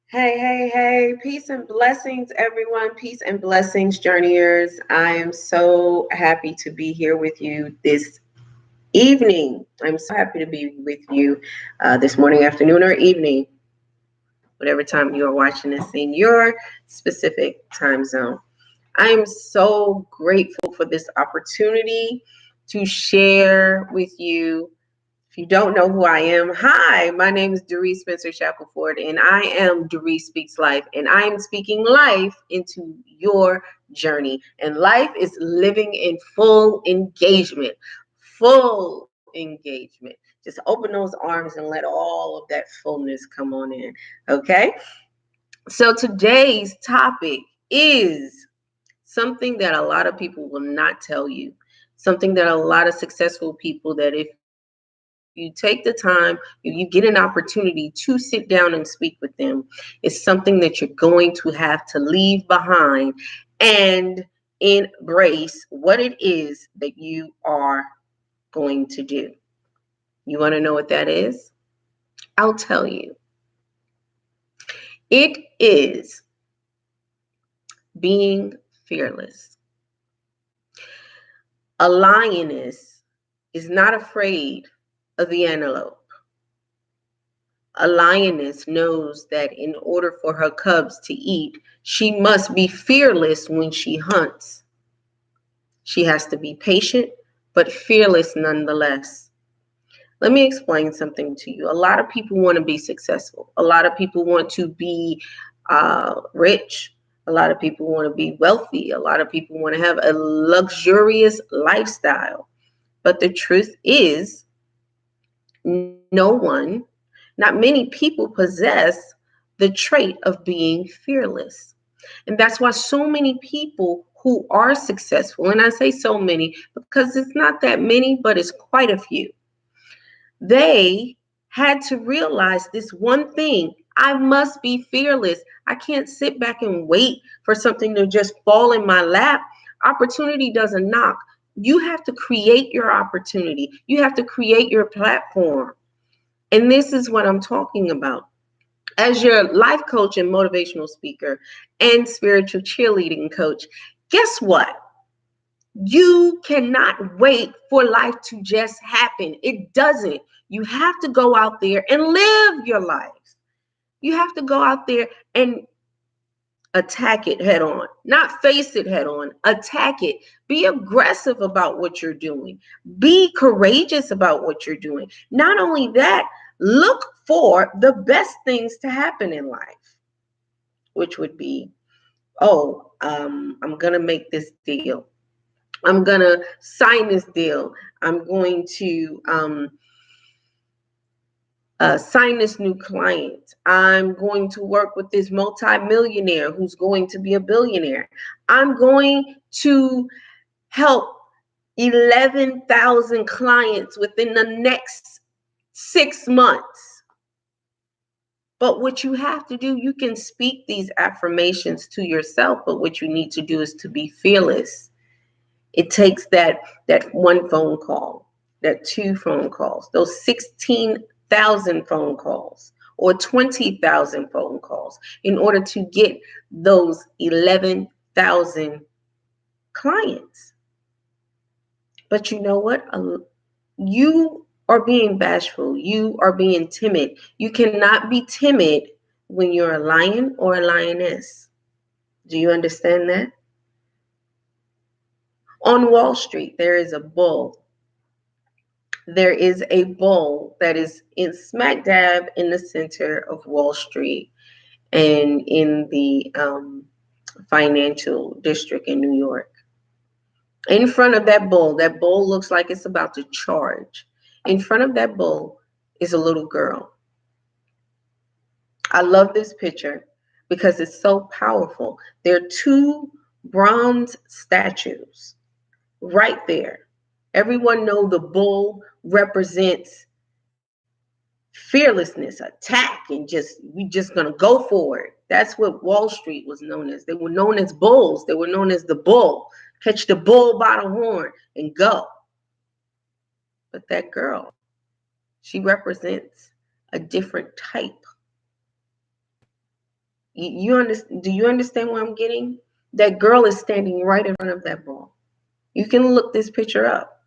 Hey, hey, hey, peace and blessings, everyone. Peace and blessings, journeyers. I am so happy to be here with you this evening. I'm so happy to be with you this morning, afternoon, or evening, whatever time you are watching this in your specific time zone. I am so grateful for this opportunity to share with you. If you don't know who I am, hi, my name is Doris Spencer Shackelford, and I am Doris Speaks Life, and I am speaking life into your journey. And life is living in full engagement, full engagement. Just open those arms and let all of that fullness come on in, okay? So today's topic is something that a lot of people will not tell you, something that a lot of successful people, that if you take the time, if you get an opportunity to sit down and speak with them, is something that you're going to have to leave behind and embrace what it is that you are going to do. You want to know what that is? I'll tell you. It is being fearless. A lioness is not afraid of the antelope. A lioness knows that in order for her cubs to eat, she must be fearless when she hunts. She has to be patient, but fearless nonetheless. Let me explain something to you. A lot of people want to be successful. A lot of people want to be rich. A lot of people want to be wealthy. A lot of people want to have a luxurious lifestyle. But the truth is, no one, not many people possess the trait of being fearless. And that's why so many people who are successful, and I say so many because it's not that many, but it's quite a few, they had to realize this one thing: I must be fearless. I can't sit back and wait for something to just fall in my lap. Opportunity doesn't knock. You have to create your opportunity, you have to create your platform. And this is what I'm talking about. As your life coach and motivational speaker and spiritual cheerleading coach, guess what? You cannot wait for life to just happen. It doesn't. You have to go out there and live your life. You have to go out there and attack it head on, not face it head on, attack it. Be aggressive about what you're doing, be courageous about what you're doing. Not only that, look for the best things to happen in life, which would be, I'm gonna make this deal, I'm gonna sign this deal, I'm going to sign this new client. I'm going to work with this multimillionaire who's going to be a billionaire. I'm going to help 11,000 clients within the next 6 months. But what you have to do, you can speak these affirmations to yourself, but what you need to do is to be fearless. It takes that one phone call, that two phone calls, those 16,000 phone calls or 20,000 phone calls in order to get those 11,000 clients. But you know what? You are being bashful. You are being timid. You cannot be timid when you're a lion or a lioness. Do you understand that? On Wall Street, there is a bull. There is a bull that is in smack dab in the center of Wall Street and in the financial district in New York. In front of that bull looks like it's about to charge. In front of that bull is a little girl. I love this picture because it's so powerful. There are two bronze statues right there. Everyone know the bull represents fearlessness, attack, and we just gonna go for it. That's what Wall Street was known as. They were known as bulls. They were known as the bull. Catch the bull by the horn and go. But that girl, she represents a different type. Do you understand what I'm getting? That girl is standing right in front of that ball. You can look this picture up.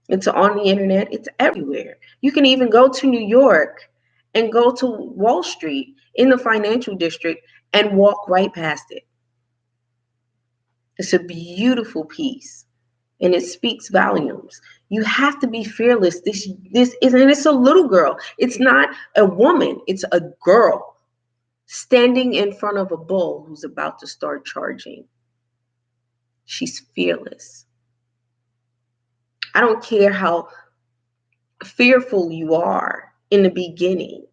It's on the internet. It's everywhere. You can even go to New York and go to Wall Street in the financial district and walk right past it. It's a beautiful piece and it speaks volumes. You have to be fearless. This isn't, it's a little girl. It's not a woman. It's a girl standing in front of a bull who's about to start charging. She's fearless. I don't care how fearful you are in the beginning.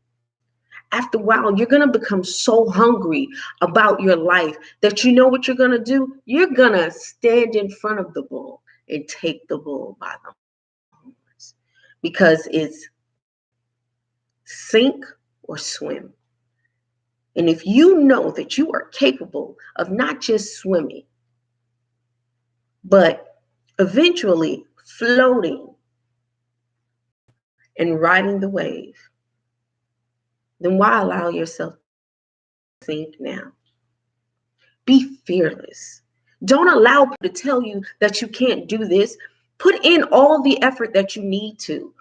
After a while, you're going to become so hungry about your life that you know what you're going to do? You're going to stand in front of the bull and take the bull by the horns because it's sink or swim. And if you know that you are capable of not just swimming, but eventually floating and riding the wave, then why allow yourself to sink now? Be fearless. Don't allow people to tell you that you can't do this. Put in all the effort that you need to.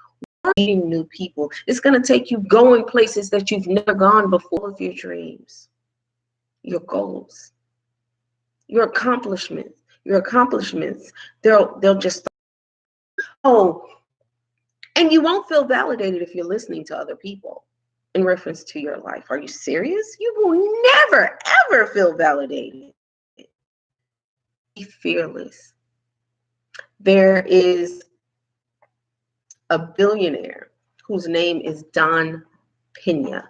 Meeting new people. It's going to take you going places that you've never gone before. Of your dreams, your goals, your accomplishments. They'll just, oh, and you won't feel validated if you're listening to other people in reference to your life. Are you serious? You will never, ever feel validated. Be fearless. There is a billionaire whose name is Don Pena.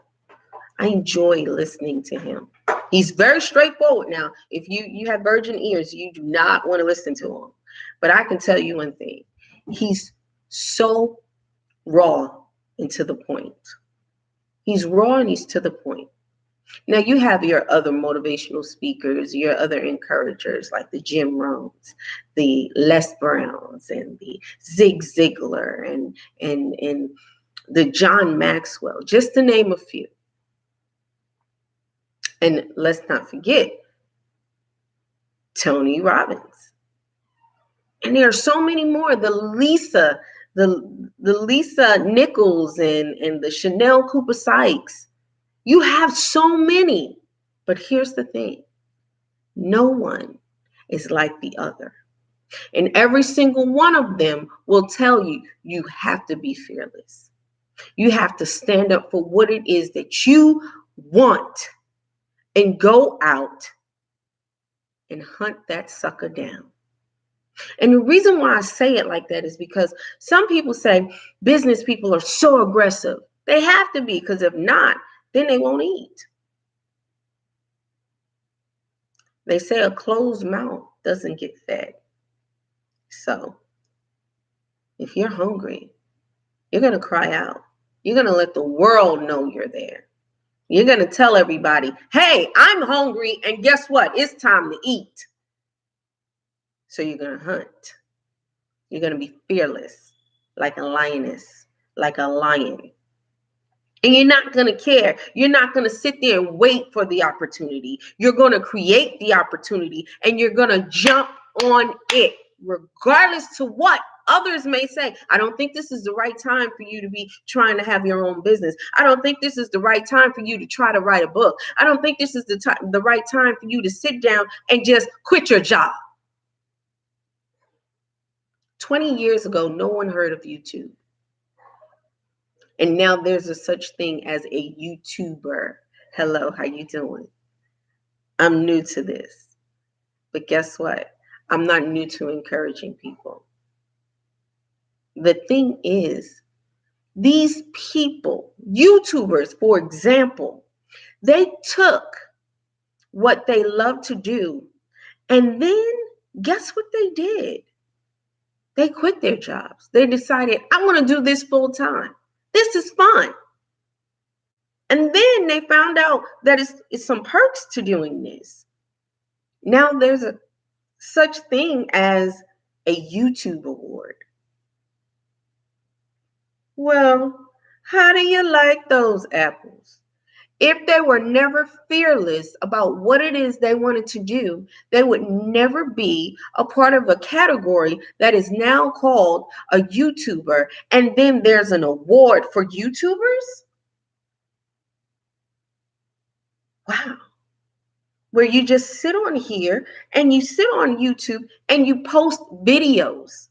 I enjoy listening to him. He's very straightforward. Now, if you have virgin ears, you do not want to listen to him. But I can tell you one thing. He's so raw and to the point. He's raw and he's to the point. Now, you have your other motivational speakers, your other encouragers like the Jim Rohns, the Les Browns, and the Zig Ziglar, and the John Maxwell, just to name a few. And let's not forget Tony Robbins. And there are so many more. The Lisa Nichols and the Chanel Cooper Sykes. You have so many, but here's the thing. No one is like the other. And every single one of them will tell you, you have to be fearless. You have to stand up for what it is that you want and go out and hunt that sucker down. And the reason why I say it like that is because some people say business people are so aggressive. They have to be, because if not, then they won't eat. They say a closed mouth doesn't get fed. So if you're hungry, you're going to cry out. You're going to let the world know you're there. You're going to tell everybody, hey, I'm hungry, and guess what? It's time to eat. So you're going to hunt. You're going to be fearless, like a lioness, like a lion. And you're not going to care. You're not going to sit there and wait for the opportunity. You're going to create the opportunity, and you're going to jump on it, regardless to what others may say. I don't think this is the right time for you to be trying to have your own business. I don't think this is the right time for you to try to write a book. I don't think this is the right time for you to sit down and just quit your job. 20 years ago, no one heard of YouTube. And now there's a such thing as a YouTuber. Hello, how you doing? I'm new to this. But guess what? I'm not new to encouraging people. The thing is, these people, YouTubers, for example, they took what they love to do, and then guess what they did? They quit their jobs. They decided, I want to do this full time. This is fun. And then they found out that it's some perks to doing this. Now there's a such thing as a YouTube award. Well, how do you like those apples? If they were never fearless about what it is they wanted to do, they would never be a part of a category that is now called a YouTuber. And then there's an award for YouTubers. Wow. Where you just sit on here and you sit on YouTube and you post videos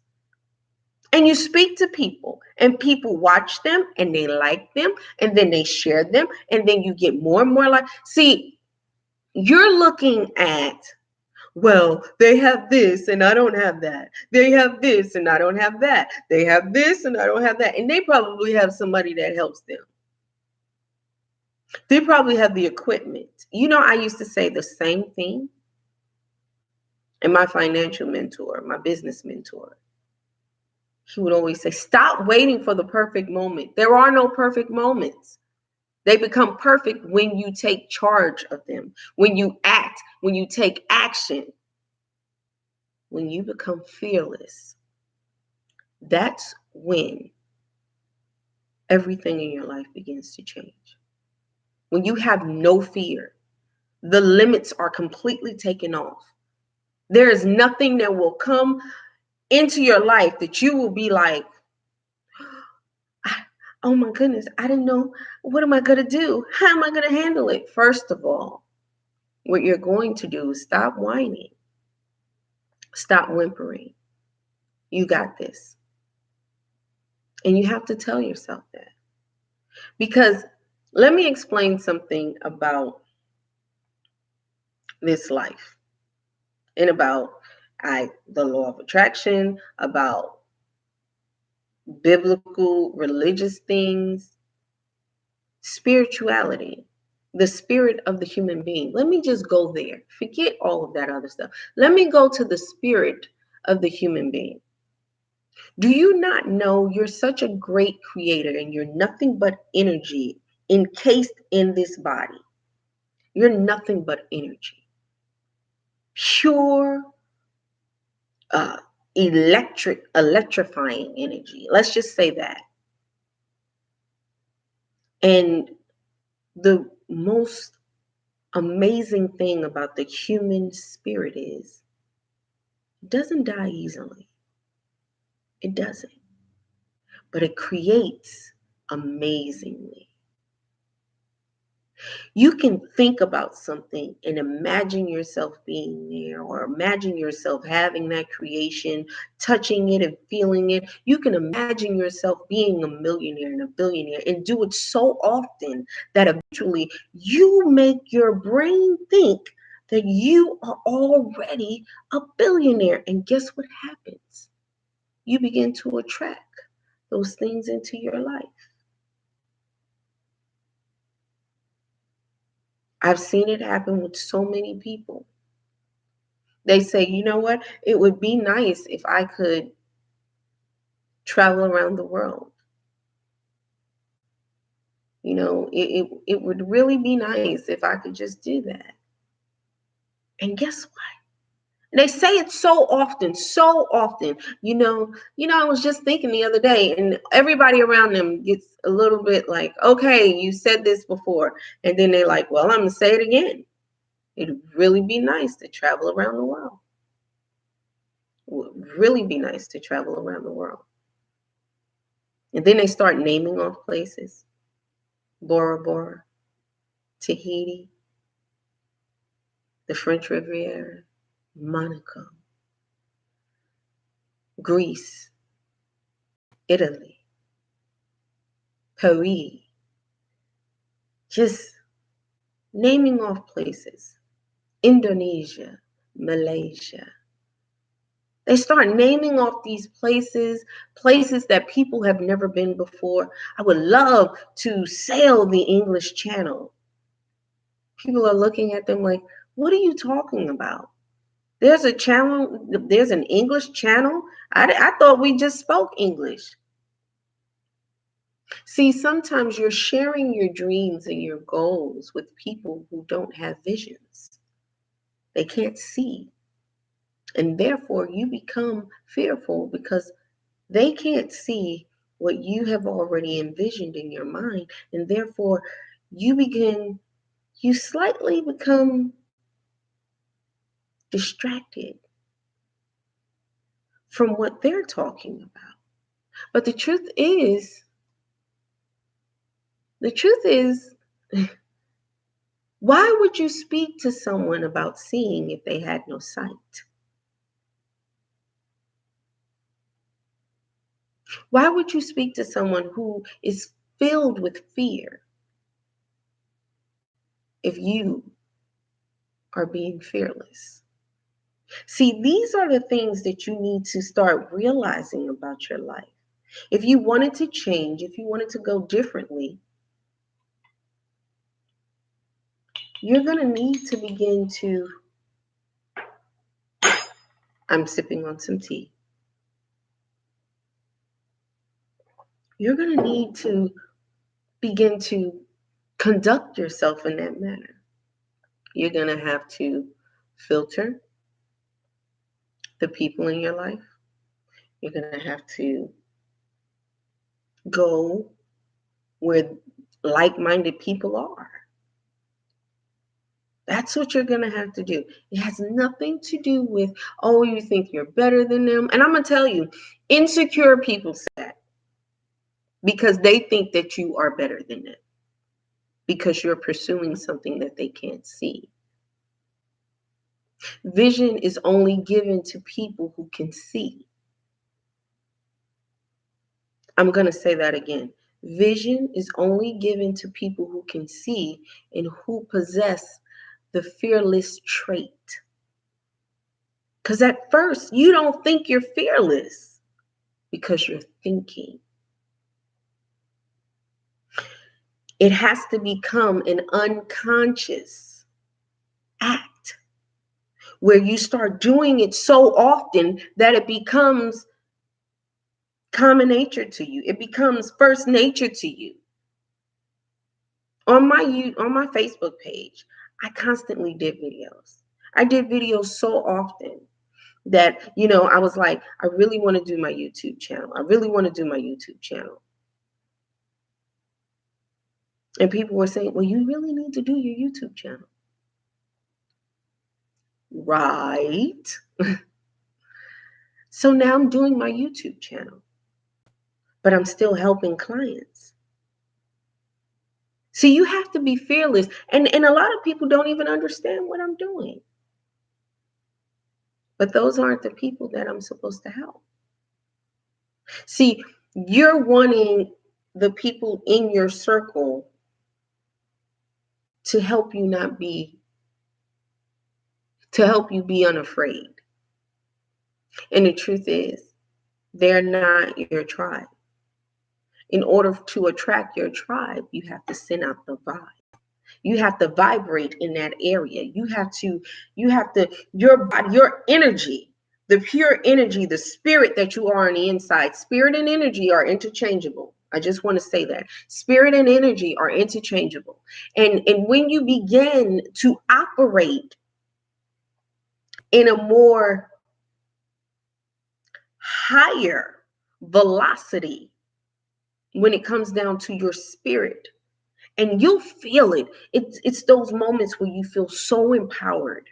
and you speak to people and people watch them and they like them and then they share them and then you get more and more like, see, you're looking at, well, they have this and I don't have that. They have this and I don't have that. They have this and I don't have that. And they probably have somebody that helps them. They probably have the equipment. You know, I used to say the same thing. And my financial mentor, my business mentor, he would always say, stop waiting for the perfect moment. There are no perfect moments. They become perfect when you take charge of them, when you act, when you take action, when you become fearless. That's when everything in your life begins to change. When you have no fear, the limits are completely taken off. There is nothing that will come into your life that you will be like, oh my goodness, I didn't know. What am I going to do? How am I going to handle it? First of all, what you're going to do is stop whining. Stop whimpering. You got this. And you have to tell yourself that. Because let me explain something about this life and about the law of attraction, about biblical, religious things, spirituality, the spirit of the human being. Let me just go there. Forget all of that other stuff. Let me go to the spirit of the human being. Do you not know you're such a great creator and you're nothing but energy encased in this body? You're nothing but energy. Pure, electrifying energy. Let's just say that. And the most amazing thing about the human spirit is it doesn't die easily. It doesn't. But it creates amazingly. You can think about something and imagine yourself being there, or imagine yourself having that creation, touching it and feeling it. You can imagine yourself being a millionaire and a billionaire and do it so often that eventually you make your brain think that you are already a billionaire. And guess what happens? You begin to attract those things into your life. I've seen it happen with so many people. They say, you know what? It would be nice if I could travel around the world. You know, it would really be nice if I could just do that. And guess what? They say it so often, so often. I was just thinking the other day, and everybody around them gets a little bit like, okay, you said this before. And then they're like, well, I'm going to say it again. It'd really be nice to travel around the world. It would really be nice to travel around the world. And then they start naming off places. Bora Bora, Tahiti, the French Riviera, Monaco, Greece, Italy, Paris. Just naming off places. Indonesia, Malaysia. They start naming off these places that people have never been before. I would love to sail the English Channel. People are looking at them like, what are you talking about? There's a channel, there's an English channel? I thought we just spoke English. See, sometimes you're sharing your dreams and your goals with people who don't have visions. They can't see. And therefore, you become fearful because they can't see what you have already envisioned in your mind. And therefore, you slightly become distracted from what they're talking about. But the truth is, why would you speak to someone about seeing if they had no sight? Why would you speak to someone who is filled with fear if you are being fearless? See, these are the things that you need to start realizing about your life. If you wanted to change, if you wanted to go differently, you're going to need to begin to, I'm sipping on some tea. You're going to need to begin to conduct yourself in that manner. You're going to have to filter the people in your life. You're going to have to go where like-minded people are. That's what you're going to have to do. It has nothing to do with, oh, you think you're better than them. And I'm going to tell you, insecure people say that because they think that you are better than them because you're pursuing something that they can't see. Vision is only given to people who can see. I'm going to say that again. Vision is only given to people who can see and who possess the fearless trait. Because at first, you don't think you're fearless because you're thinking. It has to become an unconscious act where you start doing it so often that it becomes common nature to you. It becomes first nature to you. On my Facebook page, I constantly did videos. I did videos so often that, I was like, I really want to do my YouTube channel. I really want to do my YouTube channel. And people were saying, well, you really need to do your YouTube channel. Right. So now I'm doing my YouTube channel, but I'm still helping clients. So you have to be fearless. And a lot of people don't even understand what I'm doing. But those aren't the people that I'm supposed to help. See, you're wanting the people in your circle to help you be unafraid. And the truth is, they're not your tribe. In order to attract your tribe, you have to send out the vibe. You have to vibrate in that area. You have to, your body, your energy, the pure energy, the spirit that you are on the inside. Spirit and energy are interchangeable. I just want to say that. Spirit and energy are interchangeable. And when you begin to operate in a more higher velocity when it comes down to your spirit, and you'll feel it. It's those moments where you feel so empowered,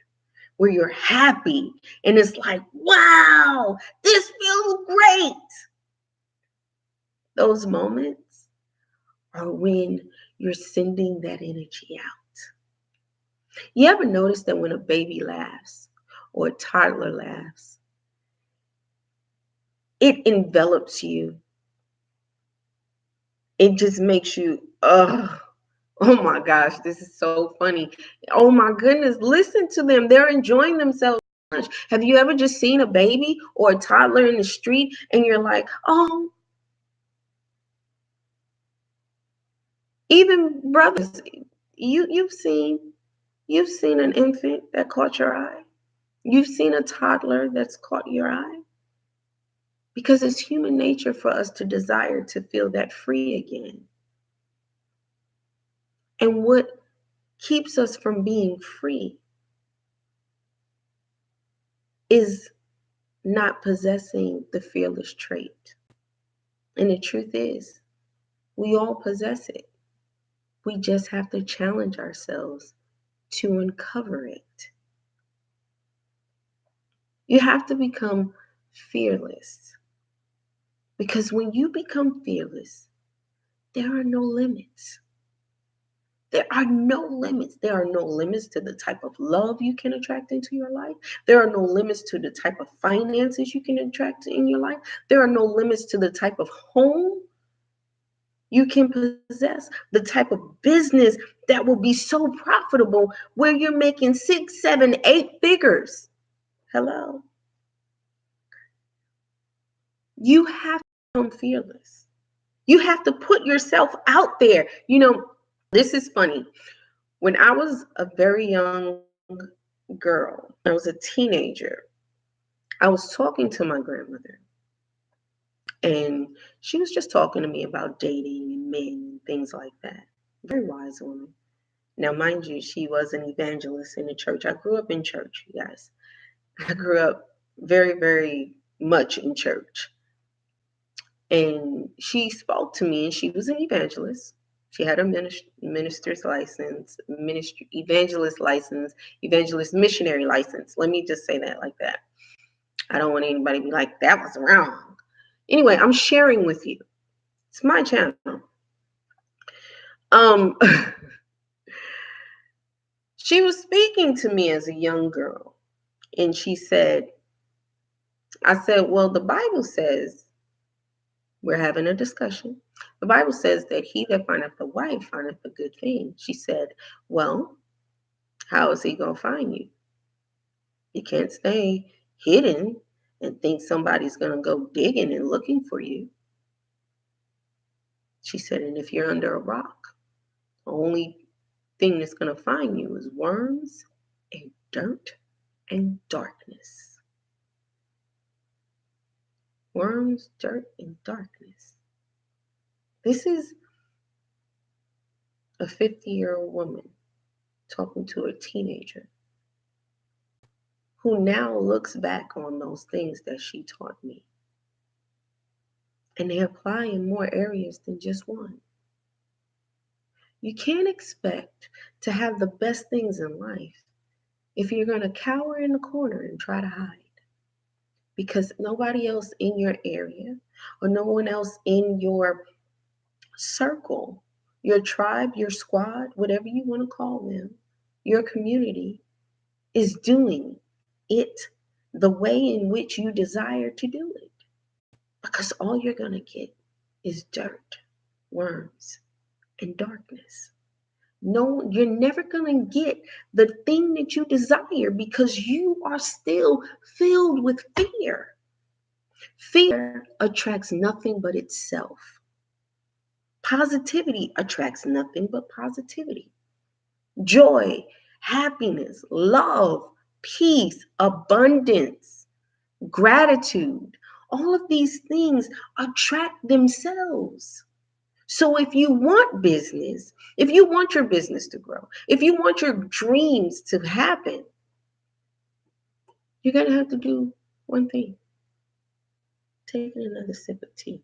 where you're happy, and it's like, wow, this feels great. Those moments are when you're sending that energy out. You ever notice that when a baby laughs or a toddler laughs, it envelops you? It just makes you, oh my gosh, this is so funny. Oh my goodness, listen to them. They're enjoying themselves so much. Have you ever just seen a baby or a toddler in the street and you're like, oh, even brothers, you've seen an infant that caught your eye. You've seen a toddler that's caught your eye. Because it's human nature for us to desire to feel that free again. And what keeps us from being free is not possessing the fearless trait. And the truth is, we all possess it. We just have to challenge ourselves to uncover it. You have to become fearless. Because when you become fearless, there are no limits. There are no limits. There are no limits to the type of love you can attract into your life. There are no limits to the type of finances you can attract in your life. There are no limits to the type of home you can possess, the type of business that will be so profitable where you're making 6, 7, 8 figures. Hello. You have to become fearless. You have to put yourself out there. This is funny. When I was a very young girl, I was a teenager, I was talking to my grandmother, and she was just talking to me about dating and men and things like that. Very wise woman. Now, mind you, she was an evangelist in the church. I grew up in church, you guys. I grew up very, very much in church. And she spoke to me, and she was an evangelist. She had a minister's license, evangelist license, evangelist missionary license. Let me just say that like that. I don't want anybody to be like, that was wrong. Anyway, I'm sharing with you. It's my channel. She was speaking to me as a young girl, and she said, I said, well, the Bible says, we're having a discussion. The Bible says that he that findeth a wife findeth a good thing. She said, well, how is he going to find you? You can't stay hidden and think somebody's going to go digging and looking for you. She said, and if you're under a rock, the only thing that's going to find you is worms and dirt and darkness. Worms, dirt, and darkness. This is a 50-year-old woman talking to a teenager who now looks back on those things that she taught me. And they apply in more areas than just one. You can't expect to have the best things in life if you're going to cower in the corner and try to hide. Because nobody else in your area or no one else in your circle, your tribe, your squad, whatever you want to call them, your community is doing it the way in which you desire to do it. Because all you're going to get is dirt, worms, and darkness. No, you're never going to get the thing that you desire because you are still filled with fear. Fear attracts nothing but itself. Positivity attracts nothing but positivity. Joy, happiness, love, peace, abundance, gratitude, all of these things attract themselves. So if you want business, if you want your business to grow, if you want your dreams to happen, you're going to have to do one thing. Take another sip of tea.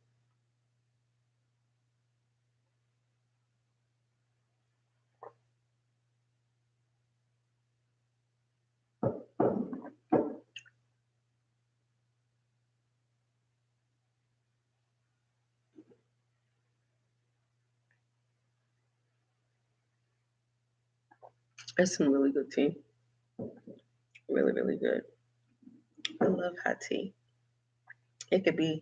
That's some really good tea. Really, really good. I love hot tea. It could be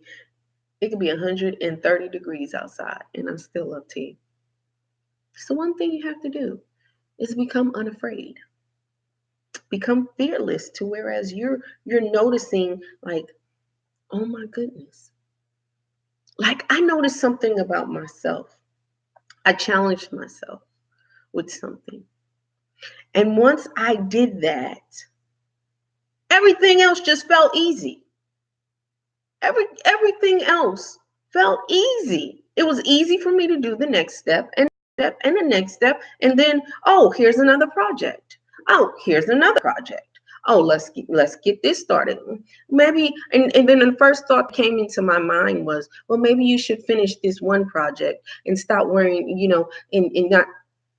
130 degrees outside and I still love tea. So one thing you have to do is become unafraid. Become fearless to whereas you're noticing like, oh my goodness. Like I noticed something about myself. I challenged myself with something. And once I did that, everything else just felt easy. Everything else felt easy. It was easy for me to do the next step and the next step. And then, oh, here's another project. Oh, here's another project. Oh, let's get this started. Maybe, and then the first thought came into my mind was, well, maybe you should finish this one project and stop worrying, and not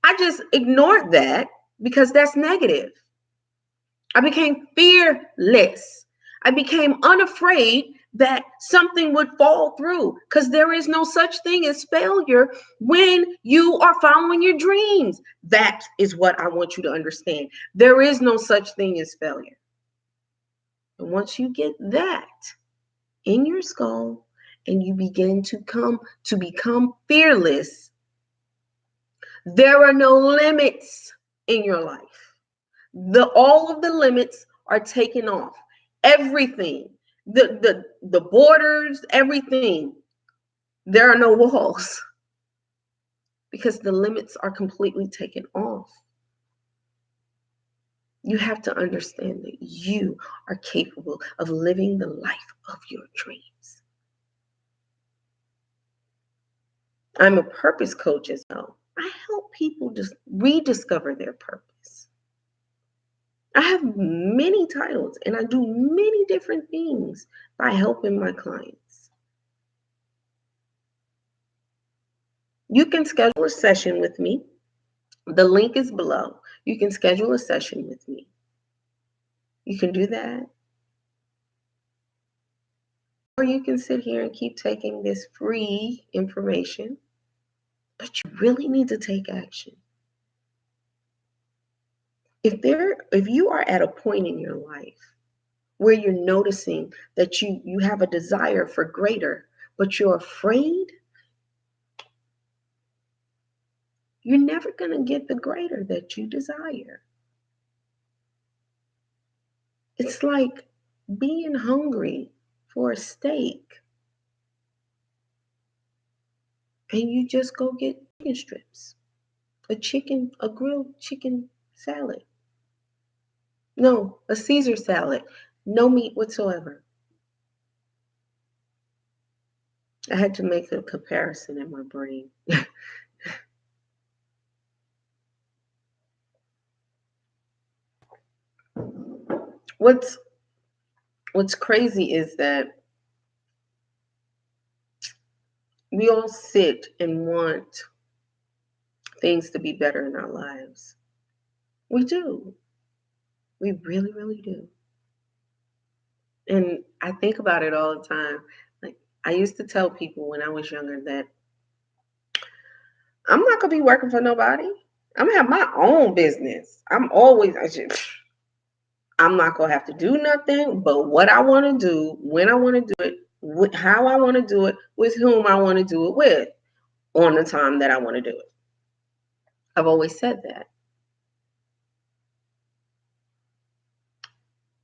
I just ignored that because that's negative. I became fearless. I became unafraid that something would fall through, because there is no such thing as failure when you are following your dreams. That is what I want you to understand. There is no such thing as failure. And once you get that in your skull and you begin to become fearless, there are no limits in your life. All of the limits are taken off. Everything, the borders, everything. There are no walls because the limits are completely taken off. You have to understand that you are capable of living the life of your dreams. I'm a purpose coach as well. I help people just rediscover their purpose. I have many titles and I do many different things by helping my clients. You can schedule a session with me. The link is below. You can schedule a session with me. You can do that. Or you can sit here and keep taking this free information, but you really need to take action. If you are at a point in your life where you're noticing that you have a desire for greater, but you're afraid, you're never going to get the greater that you desire. It's like being hungry for a steak and you just go get chicken strips, a grilled chicken salad. No, a Caesar salad, no meat whatsoever. I had to make a comparison in my brain. What's crazy is that we all sit and want things to be better in our lives. We do. We really, really do. And I think about it all the time. Like, I used to tell people when I was younger that I'm not gonna be working for nobody. I'm gonna have my own business. I'm not gonna have to do nothing but what I want to do, when I want to do it, how I want to do it, with whom I want to do it with, on the time that I want to do it. I've always said that.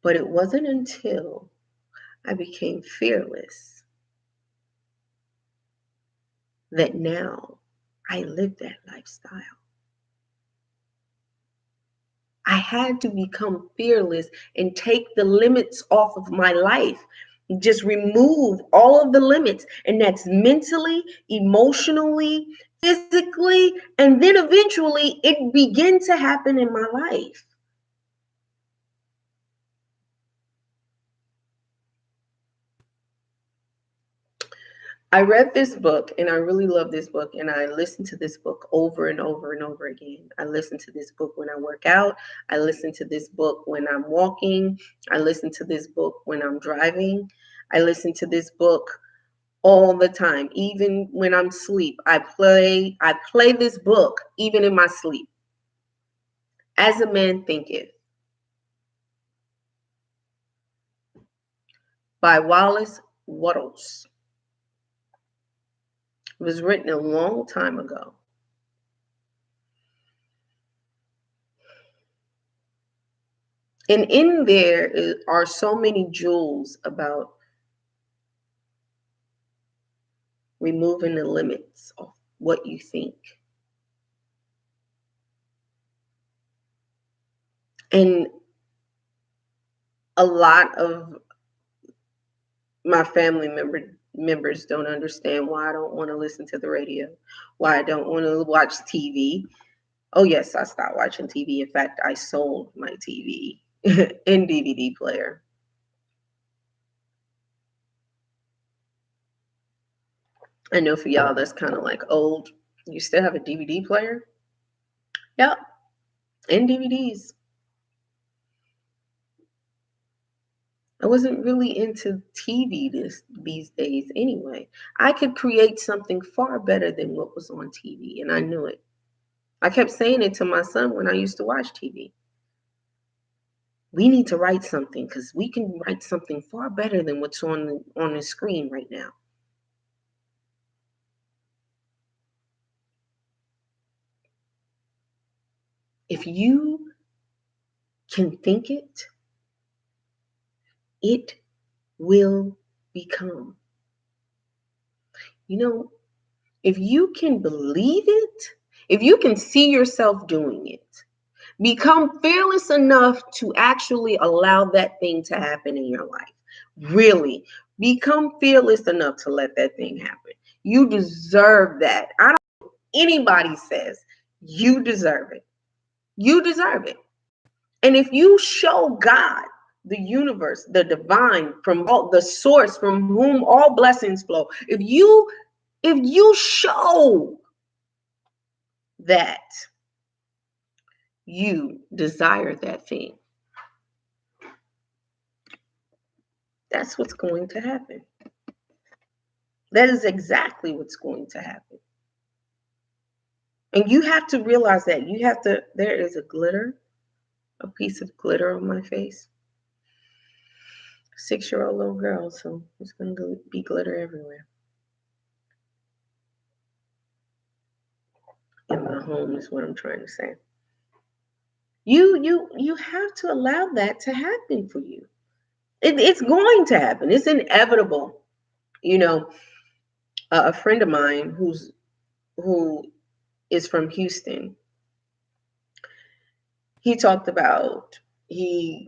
But it wasn't until I became fearless that now I live that lifestyle. I had to become fearless and take the limits off of my life. Just remove all of the limits. And that's mentally, emotionally, physically, and then eventually it began to happen in my life. I read this book and I really love this book, and I listen to this book over and over and over again. I listen to this book when I work out. I listen to this book when I'm walking. I listen to this book when I'm driving. I listen to this book all the time, even when I'm asleep. I play this book even in my sleep. As a Man Thinketh by Wallace Wattles. It was written a long time ago. And in there are so many jewels about removing the limits of what you think. And a lot of my family members don't understand why I don't want to listen to the radio, why I don't want to watch TV. Oh yes, I stopped watching TV. In fact, I sold my TV and DVD player. I know for y'all that's kind of like old. You still have a DVD player? Yep. And DVDs. I wasn't really into TV these days anyway. I could create something far better than what was on TV, and I knew it. I kept saying it to my son when I used to watch TV. We need to write something because we can write something far better than what's on the screen right now. If you can think it, it will become. You know, if you can believe it, if you can see yourself doing it, become fearless enough to actually allow that thing to happen in your life. Really, become fearless enough to let that thing happen. You deserve that. I don't know what anybody says, you deserve it. You deserve it. And if you show God, the universe, the divine, from all the source from whom all blessings flow, if you show that you desire that thing, that's what's going to happen. That is exactly what's going to happen. And you have to realize that there is a piece of glitter on my face. 6-year-old little girl, so there's going to be glitter everywhere. In my home is what I'm trying to say. You have to allow that to happen for you. It's going to happen. It's inevitable. You know, a friend of mine who is from Houston, he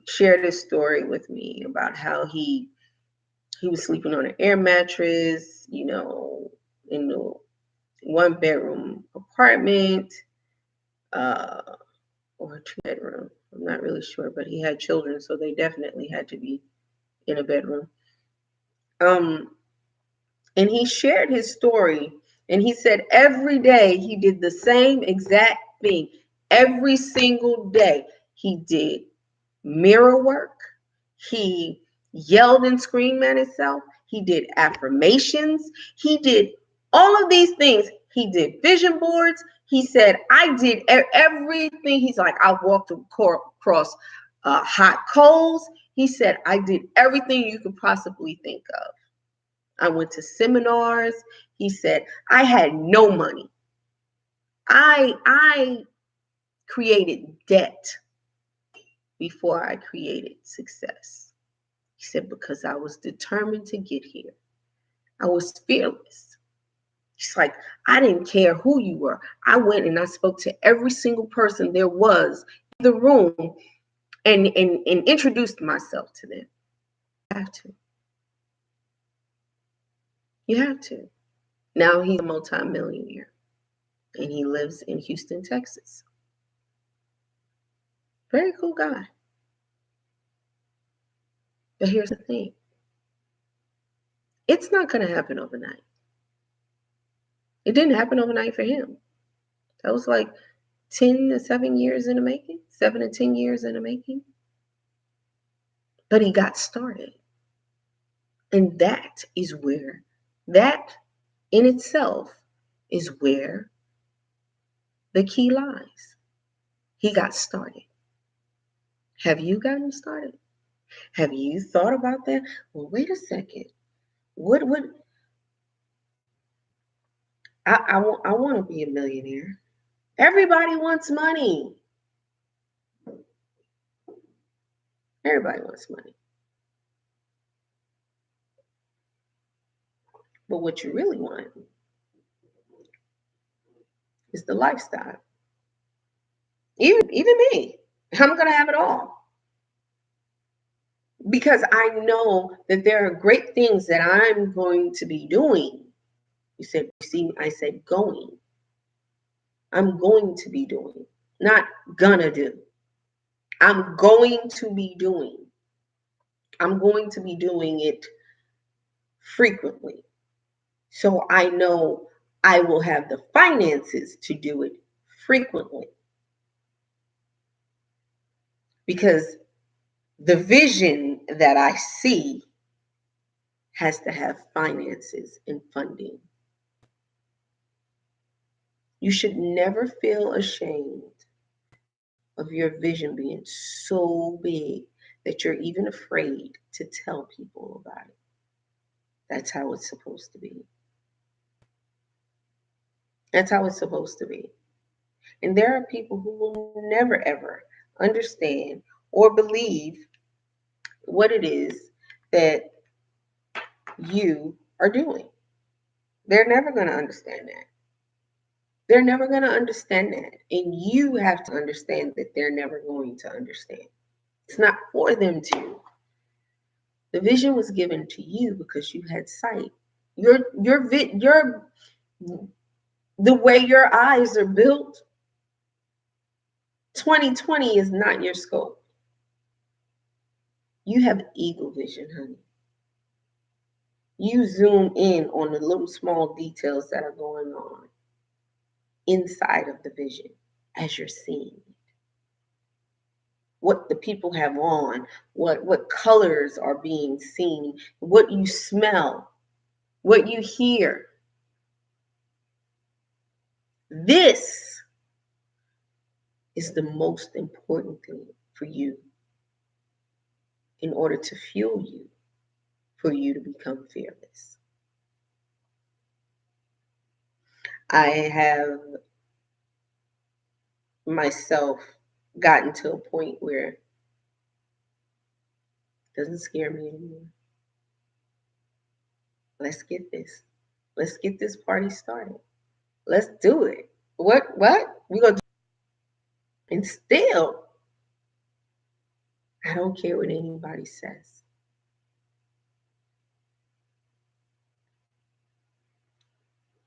shared his story with me about how he was sleeping on an air mattress, in the 1-bedroom apartment, or a 2-bedroom. I'm not really sure, but he had children, so they definitely had to be in a bedroom. And he shared his story, and he said every day he did the same exact thing. Every single day he did mirror work. He yelled and screamed at himself. He did affirmations. He did all of these things. He did vision boards. He said, I did everything. He's like, I walked across hot coals. He said, I did everything you could possibly think of. I went to seminars. He said, I had no money. I created debt before I created success. He said, because I was determined to get here. I was fearless. He's like, I didn't care who you were. I went and I spoke to every single person there was in the room and introduced myself to them. You have to. You have to. Now he's a multimillionaire and he lives in Houston, Texas. Very cool guy. But here's the thing. It's not going to happen overnight. It didn't happen overnight for him. That was like 10 to 7 years in the making, 7 to 10 years in the making. But he got started. And that in itself is where the key lies. He got started. Have you gotten started? Have you thought about that? Well, wait a second. What would I want to be a millionaire. Everybody wants money. Everybody wants money. But what you really want is the lifestyle. Even me. I'm going to have it all. Because I know that there are great things that I'm going to be doing. I said going. I'm going to be doing, not gonna do. I'm going to be doing. I'm going to be doing it frequently. So I know I will have the finances to do it frequently. Because the vision that I see has to have finances and funding. You should never feel ashamed of your vision being so big that you're even afraid to tell people about it. That's how it's supposed to be. That's how it's supposed to be. And there are people who will never ever understand or believe what it is that you are doing. They're never going to understand that. They're never going to understand that. And you have to understand that they're never going to understand. It's not for them to. The vision was given to you because you had sight. The way your eyes are built, 2020 is not your scope. You have eagle vision, honey. You zoom in on the little small details that are going on inside of the vision as you're seeing it. What the people have on, what colors are being seen, what you smell, what you hear. This is the most important thing for you in order to fuel you, for you to become fearless. I have myself gotten to a point where it doesn't scare me anymore. Let's get this. Let's get this party started. Let's do it. What? We gonna do? And still, I don't care what anybody says.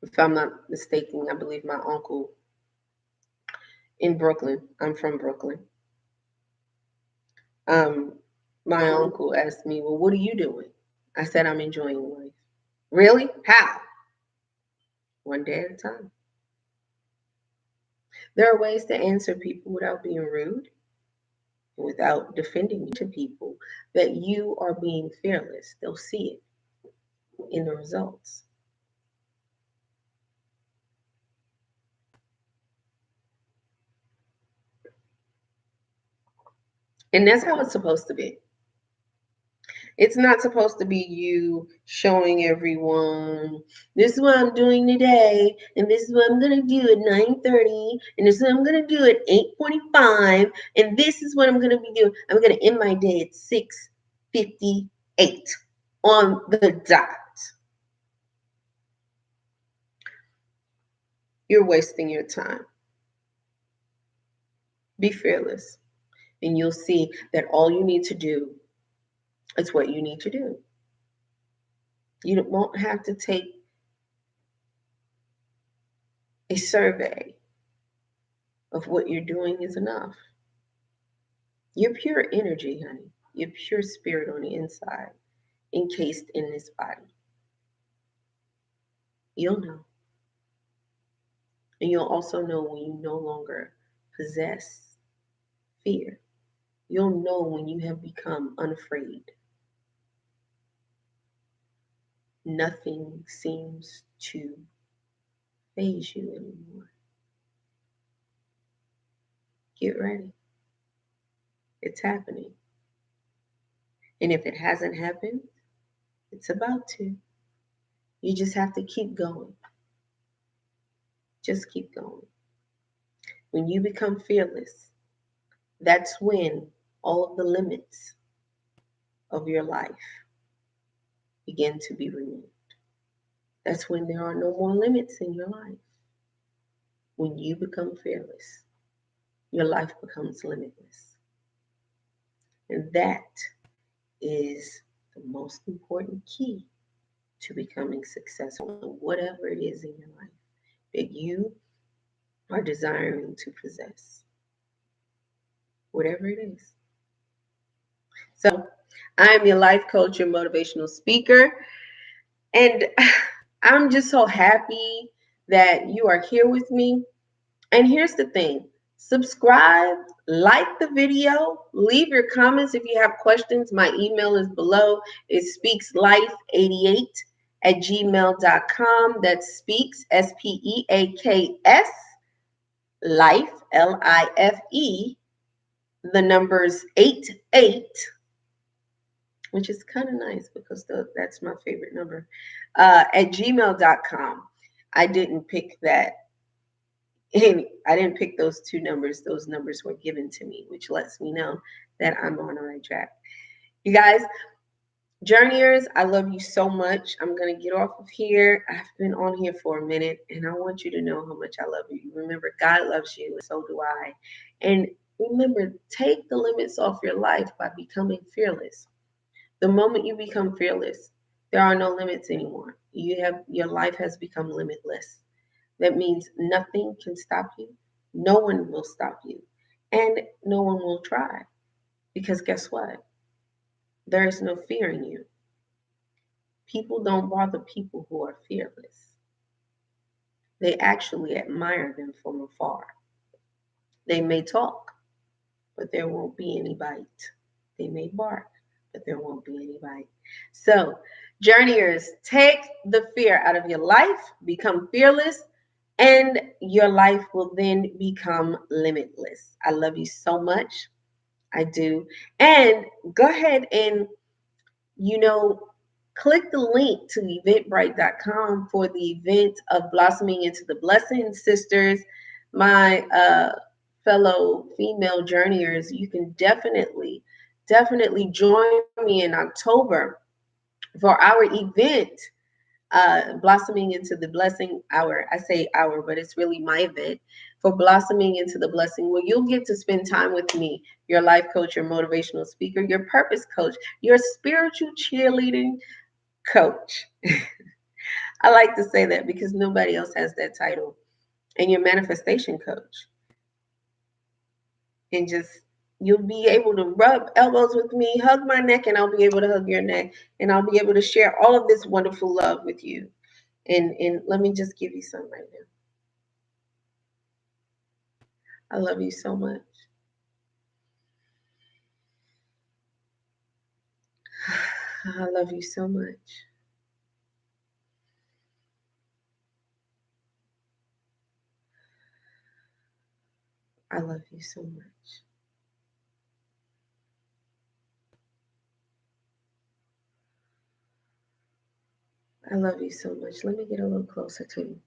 If I'm not mistaken, I believe my uncle in Brooklyn. I'm from Brooklyn. My uncle asked me, "Well, what are you doing?" I said, "I'm enjoying life." Really? How? One day at a time. There are ways to answer people without being rude, without defending to people, that you are being fearless. They'll see it in the results. And that's how it's supposed to be. It's not supposed to be you showing everyone, this is what I'm doing today, and this is what I'm gonna do at 9:30, and this is what I'm gonna do at 8:45, and this is what I'm gonna be doing. I'm gonna end my day at 6:58 on the dot. You're wasting your time. Be fearless, and you'll see that all you need to do is what you need to do. You won't have to take a survey of what you're doing is enough. You're pure energy, honey. You're pure spirit on the inside, encased in this body. You'll know. And you'll also know when you no longer possess fear. You'll know when you have become unafraid. Nothing seems to faze you anymore. Get ready. It's happening. And if it hasn't happened, it's about to. You just have to keep going. Just keep going. When you become fearless, that's when all of the limits of your life begin to be removed. That's when there are no more limits in your life. When you become fearless, your life becomes limitless. And that is the most important key to becoming successful in whatever it is in your life that you are desiring to possess. Whatever it is. So, I'm your life coach, your motivational speaker, and I'm just so happy that you are here with me. And here's the thing: subscribe like the video, leave your comments if you have questions. My email is below. It's speakslife88@gmail.com. That's speaks, SPEAKS, life, LIFE, the numbers 88, which is kind of nice because that's my favorite number, at gmail.com. I didn't pick that. And I didn't pick those two numbers. Those numbers were given to me, which lets me know that I'm on the right track. You guys, journeyers, I love you so much. I'm going to get off of here. I've been on here for a minute, and I want you to know how much I love you. Remember, God loves you, and so do I. And remember, take the limits off your life by becoming fearless. The moment you become fearless, there are no limits anymore. Your life has become limitless. That means nothing can stop you. No one will stop you. And no one will try. Because guess what? There is no fear in you. People don't bother people who are fearless. They actually admire them from afar. They may talk, but there won't be any bite. They may bark, but there won't be any bite. So, journeyers, take the fear out of your life, become fearless, and your life will then become limitless. I love you so much. I do. And go ahead and, click the link to eventbrite.com for the event of Blossoming into the Blessing. Sisters, my fellow female journeyers, you can definitely join me in October for our event, Blossoming into the Blessing Hour. I say hour, but it's really my event for Blossoming into the Blessing, where you'll get to spend time with me, your life coach, your motivational speaker, your purpose coach, your spiritual cheerleading coach. I like to say that because nobody else has that title. And your manifestation coach. And just, you'll be able to rub elbows with me, hug my neck, and I'll be able to hug your neck. And I'll be able to share all of this wonderful love with you. And let me just give you some right now. I love you so much. I love you so much. I love you so much. I love you so much. Let me get a little closer to you.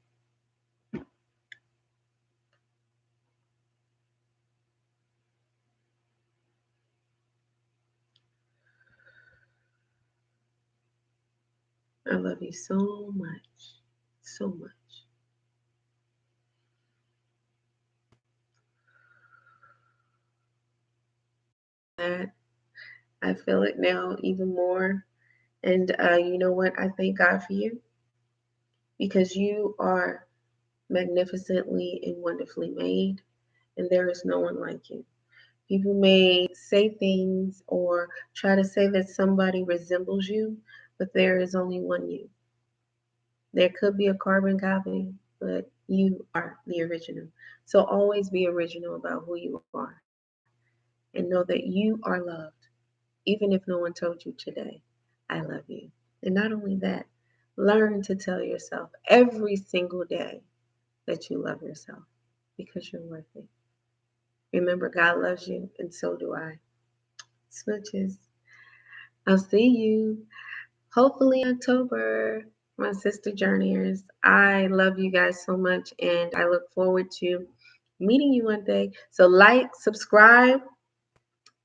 I love you so much. So much. That I feel it now even more. And you know what? I thank God for you because you are magnificently and wonderfully made, and there is no one like you. People may say things or try to say that somebody resembles you, but there is only one you. There could be a carbon copy, but you are the original. So always be original about who you are and know that you are loved, even if no one told you today, I love you. And not only that, learn to tell yourself every single day that you love yourself because you're worth it. Remember, God loves you, and so do I. Smooches. I'll see you hopefully in October, my sister journeyers. I love you guys so much, and I look forward to meeting you one day. So, like, subscribe,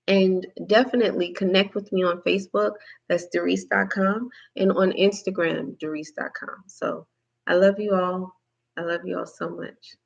and definitely connect with me on Facebook. That's Doris.com, and on Instagram, Doris.com. So, I love you all. I love you all so much.